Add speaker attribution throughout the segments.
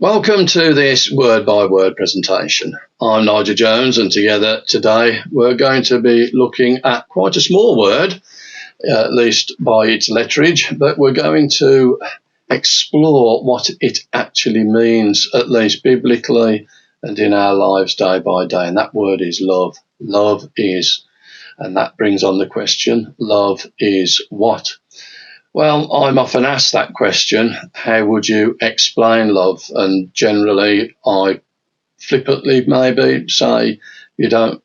Speaker 1: Welcome to this word by word presentation. I'm Nigel Jones, and together today we're going to be looking at quite a small word, at least by its letterage, but we're going to explore what it actually means, at least biblically and in our lives day by day. And that word is love. Love is, and that brings on the question, love is what? Well, I'm often asked that question, how would you explain love? And generally, I flippantly maybe say you don't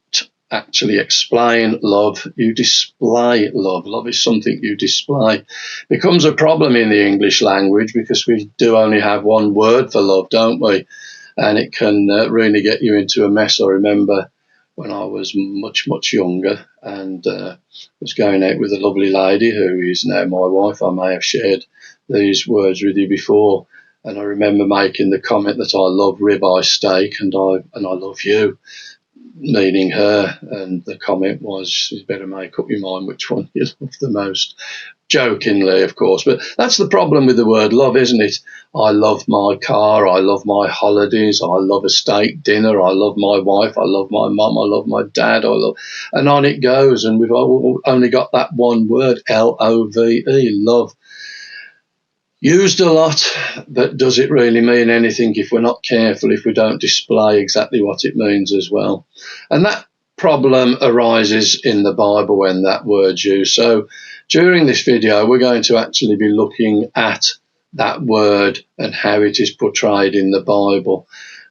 Speaker 1: actually explain love, you display love. Love is something you display. It becomes a problem in the English language because we do only have one word for love, don't we? And it can really get you into a mess. I remember when I was much younger and was going out with a lovely lady who is now my wife. I may have shared these words with you before, and I remember making the comment that I love ribeye steak and I love you, meaning her, and the comment was, you better make up your mind which one you love the most. Jokingly, of course, but that's the problem with the word love, isn't it? I love my car, I love my holidays, I love a steak dinner, I love my wife, I love my mum, I love my dad, and on it goes. And we've only got that one word, L-O-V-E, love. Used a lot, but does it really mean anything if we're not careful, if we don't display exactly what it means as well? And that problem arises in the Bible when that word's used. So during this video, we're going to actually be looking at that word and how it is portrayed in the Bible.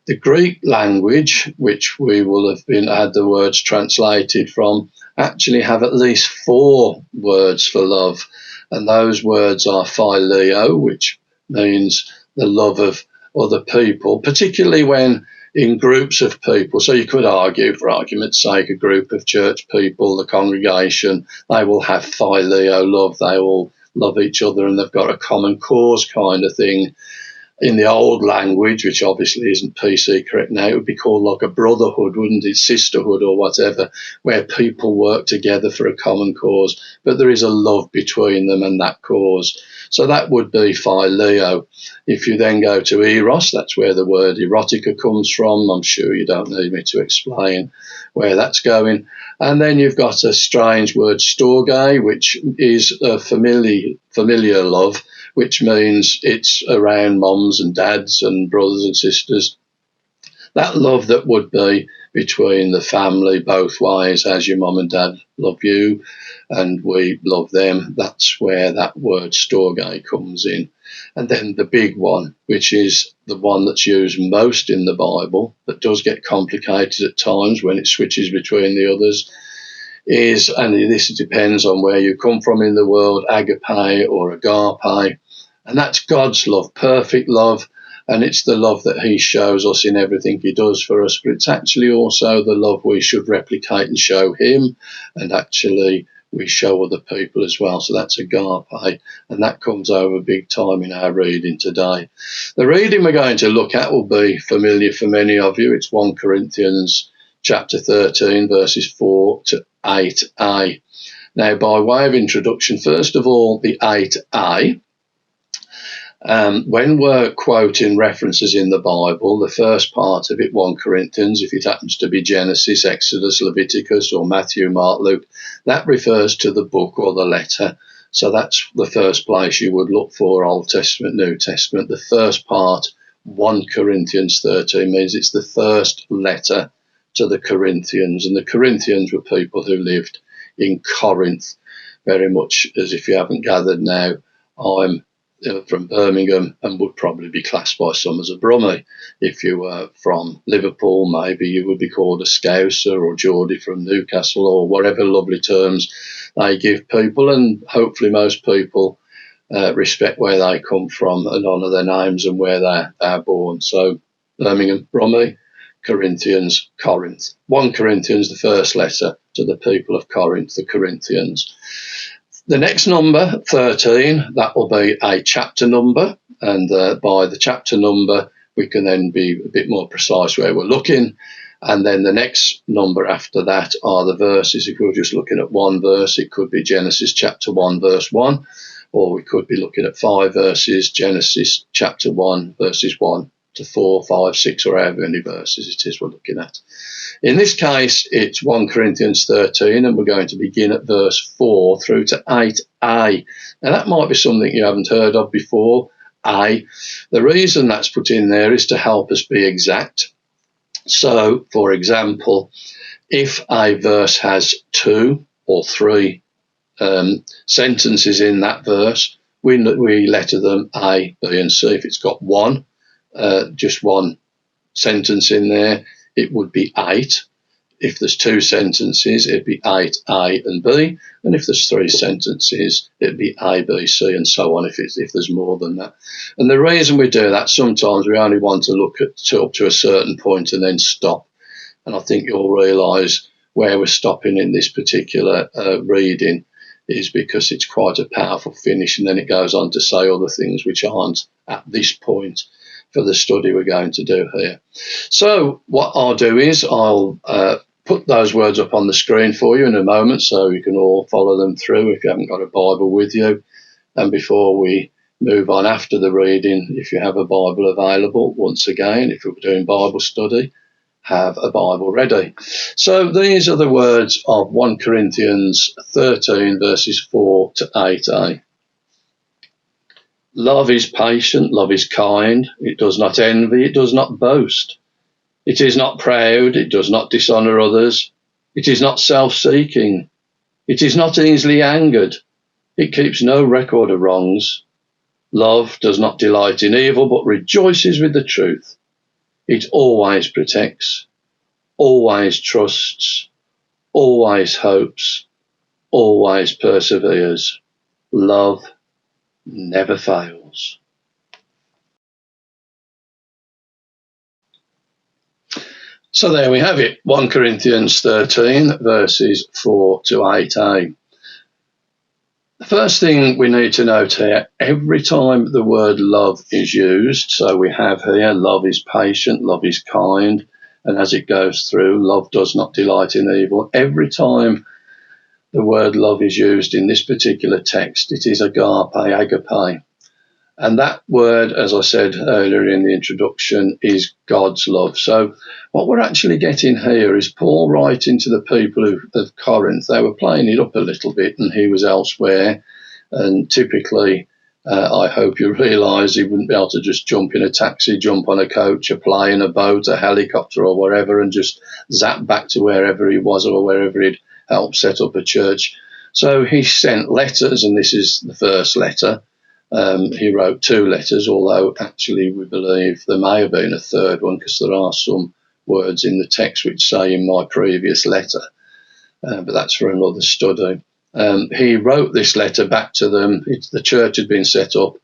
Speaker 1: The Greek language, which we will have had the words translated from, actually have at least 4 words for love. And those words are phileo, which means the love of other people, particularly when in groups of people. So you could argue, for argument's sake, a group of church people, the congregation, they will have phileo love. They all love each other and they've got a common cause kind of thing. In the old language, which obviously isn't PC correct now, it would be called like a brotherhood, wouldn't it? Sisterhood or whatever, where people work together for a common cause, but there is a love between them and that cause. So that would be phileo. If you then go to eros, that's where the word erotica comes from. I'm sure you don't need me to explain where that's going. And then you've got a strange word, storge, which is a familiar love, which means it's around mums and dads and brothers and sisters. That love that would be between the family both ways, as your mum and dad love you and we love them. That's where that word storge comes in. And then the big one, which is the one that's used most in the Bible, but does get complicated at times when it switches between the others, is, and this depends on where you come from in the world, agape or agape. And that's God's love, perfect love. And it's the love that he shows us in everything he does for us. But it's actually also the love we should replicate and show him. And actually we show other people as well. So that's agape. And that comes over big time in our reading today. The reading we're going to look at will be familiar for many of you. It's 1 Corinthians chapter 13, verses 4 to 8a. Now, by way of introduction, first of all, the 8a. When we're quoting references in the Bible, the first part of it, 1 Corinthians, if it happens to be Genesis, Exodus, Leviticus, or Matthew, Mark, Luke, that refers to the book or the letter. So that's the first place you would look for Old Testament, New Testament. The first part, 1 Corinthians 13, means it's the first letter to the Corinthians. And the Corinthians were people who lived in Corinth, very much as if you haven't gathered now, I'm from Birmingham and would probably be classed by some as a Brummie. If you were from Liverpool, maybe you would be called a Scouser or Geordie from Newcastle or whatever lovely terms they give people. And hopefully most people respect where they come from and honour their names and where they're born. So Birmingham, Brummie, Corinthians, Corinth. 1 Corinthians, the first letter to the people of Corinth, the Corinthians. The next number, 13, that will be a chapter number, and by the chapter number we can then be a bit more precise where we're looking. And then the next number after that are the verses. If we were just looking at one verse, it could be Genesis chapter 1, verse 1, or we could be looking at 5 verses, Genesis chapter 1, verses 1 to 4, 5, 6, or however many verses it is we're looking at. In this case, it's 1 Corinthians 13, and we're going to begin at verse 4 through to 8a. Now, that might be something you haven't heard of before, A. The reason that's put in there is to help us be exact. So, for example, if a verse has 2 or 3 sentences in that verse, we letter them A, B, and C. If it's got just one sentence in there, it would be 8. If there's 2 sentences, it'd be 8, A and B. And if there's 3 sentences, it'd be A, B, C, and so on if there's more than that. And the reason we do that, sometimes we only want to look up to a certain point and then stop. And I think you'll realise where we're stopping in this particular reading is because it's quite a powerful finish, and then it goes on to say other things which aren't at this point for the study we're going to do here. So what I'll do is I'll put those words up on the screen for you in a moment so you can all follow them through if you haven't got a Bible with you. And before we move on after the reading, if you have a Bible available, once again, if we're doing Bible study, have a Bible ready. So these are the words of 1 Corinthians 13 verses 4 to 8a. Love is patient, love is kind, it does not envy, it does not boast. It is not proud, it does not dishonour others. It is not self-seeking. It is not easily angered. It keeps no record of wrongs. Love does not delight in evil, but rejoices with the truth. It always protects, always trusts, always hopes, always perseveres. Love never fails. So there we have it, 1 Corinthians 13 verses 4 to 8a. The first thing we need to note here, every time the word love is used, so we have here love is patient, love is kind, and as it goes through, love does not delight in evil. Every time the word love is used in this particular text, it is agape. And that word, as I said earlier in the introduction, is God's love. So what we're actually getting here is Paul writing to the people of Corinth. They were playing it up a little bit and he was elsewhere. And typically, I hope you realise he wouldn't be able to just jump in a taxi, jump on a coach, a plane, a boat, a helicopter or wherever and just zap back to wherever he was or wherever he'd helped set up a church. So he sent letters, and this is the first letter. He wrote 2 letters, although actually we believe there may have been a third one because there are some words in the text which say in my previous letter, but that's for another study. He wrote this letter back to them. The church had been set up.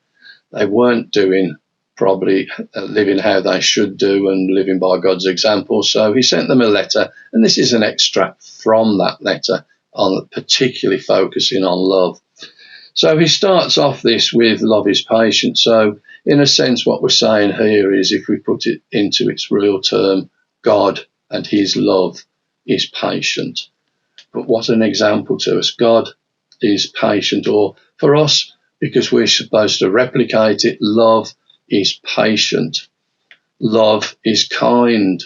Speaker 1: They weren't doing probably living how they should do and living by God's example. So he sent them a letter, and this is an extract from that letter, particularly focusing on love. So he starts off this with love is patient. So in a sense, what we're saying here is, if we put it into its real term, God and his love is patient. But what an example to us. God is patient, or for us, because we're supposed to replicate it, love is patient. Love is kind.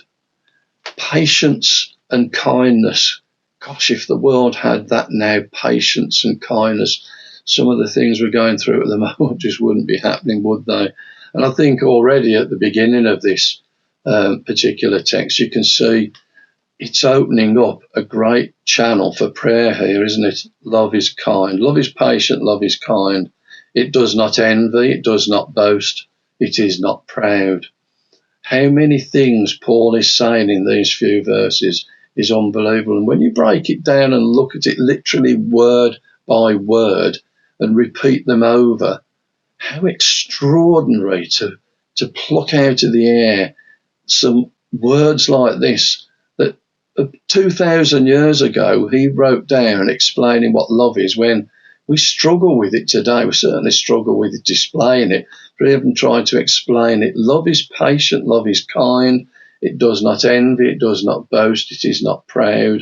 Speaker 1: Patience and kindness. Gosh, if the world had that now, patience and kindness, some of the things we're going through at the moment just wouldn't be happening, would they? And I think already at the beginning of this particular text, you can see it's opening up a great channel for prayer here, isn't it? Love is kind. Love is patient. Love is kind. It does not envy. It does not boast. It is not proud. How many things Paul is saying in these few verses is unbelievable. And when you break it down and look at it literally word by word, and repeat them over, how extraordinary to pluck out of the air some words like this that 2,000 years ago he wrote down explaining what love is, when we struggle with it today. We certainly struggle with it, displaying it, but even trying to explain it. Love is patient, love is kind, it does not envy, it does not boast, it is not proud,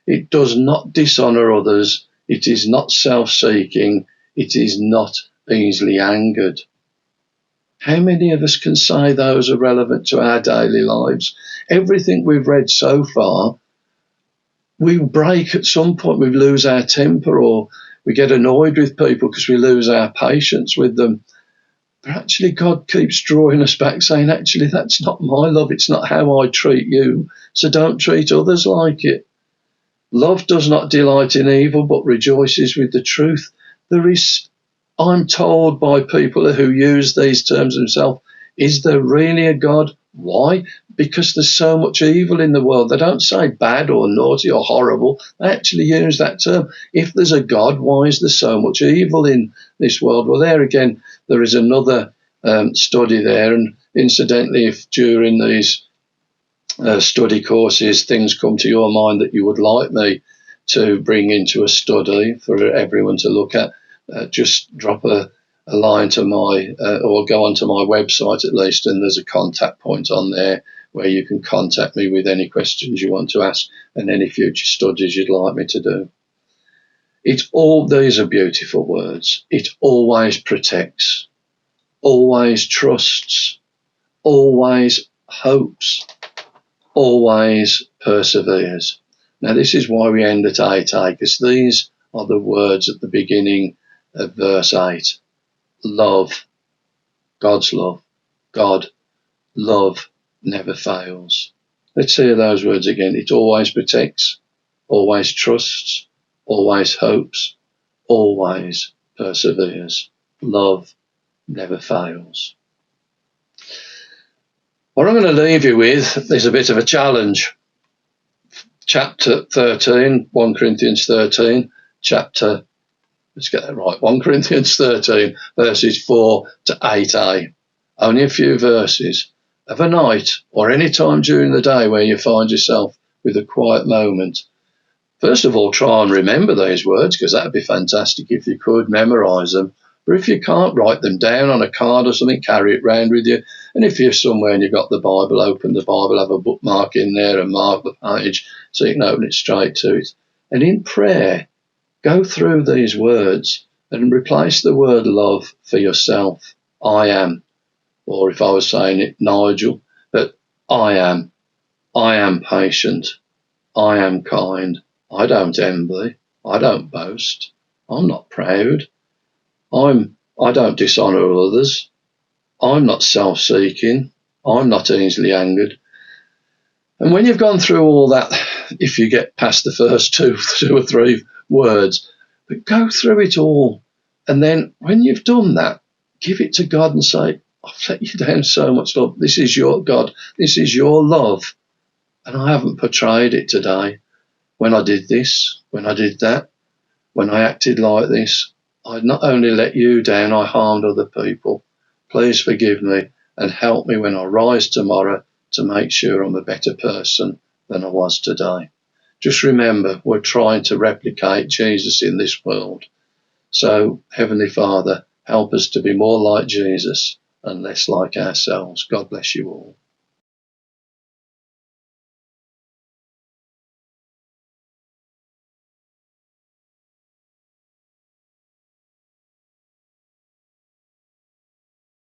Speaker 1: it does not dishonour others, it is not self-seeking, it is not easily angered. How many of us can say those are relevant to our daily lives? Everything we've read so far, we break at some point. We lose our temper, or we get annoyed with people because we lose our patience with them. But actually, God keeps drawing us back, saying, actually, that's not my love. It's not how I treat you. So don't treat others like it. Love does not delight in evil, but rejoices with the truth. I'm told by people who use these terms themselves, is there really a God? Why? Because there's so much evil in the world. They don't say bad or naughty or horrible. They actually use that term. If there's a God, why is there so much evil in this world? Well, there again, there is another study there. And incidentally, if during these study courses things come to your mind that you would like me to bring into a study for everyone to look at, just drop a line to my, or go onto my website at least, and there's a contact point on there where you can contact me with any questions you want to ask and any future studies you'd like me to do. These are beautiful words. It always protects, always trusts, always hopes, always perseveres. Now, this is why we end at 8a, because these are the words at the beginning of verse 8. Love, God's love. God, love never fails. Let's hear those words again. It always protects, always trusts, always hopes, always perseveres. Love never fails. What I'm going to leave you with is a bit of a challenge. Chapter 13, 1 Corinthians 13, let's get that right, 1 Corinthians 13, verses 4 to 8a. Only a few verses. Of a night or any time during the day where you find yourself with a quiet moment, first of all, try and remember these words, because that would be fantastic if you could memorize them. Or if you can't, write them down on a card or something, carry it round with you. And if you're somewhere and you've got the Bible, open the Bible, have a bookmark in there and mark the page so you can open it straight to it. And in prayer, go through these words and replace the word love for yourself. I am. Or if I was saying it, Nigel, that I am patient. I am kind. I don't envy. I don't boast. I'm not proud. I don't dishonour others. I'm not self-seeking. I'm not easily angered. And when you've gone through all that, if you get past the first two or three words, but go through it all. And then when you've done that, give it to God and say, I've let you down so much, Lord. This is your God. This is your love. And I haven't portrayed it today. When I did this, when I did that, when I acted like this, I not only let you down, I harmed other people. Please forgive me and help me when I rise tomorrow to make sure I'm a better person than I was today. Just remember, we're trying to replicate Jesus in this world. So, Heavenly Father, help us to be more like Jesus and less like ourselves. God bless you all.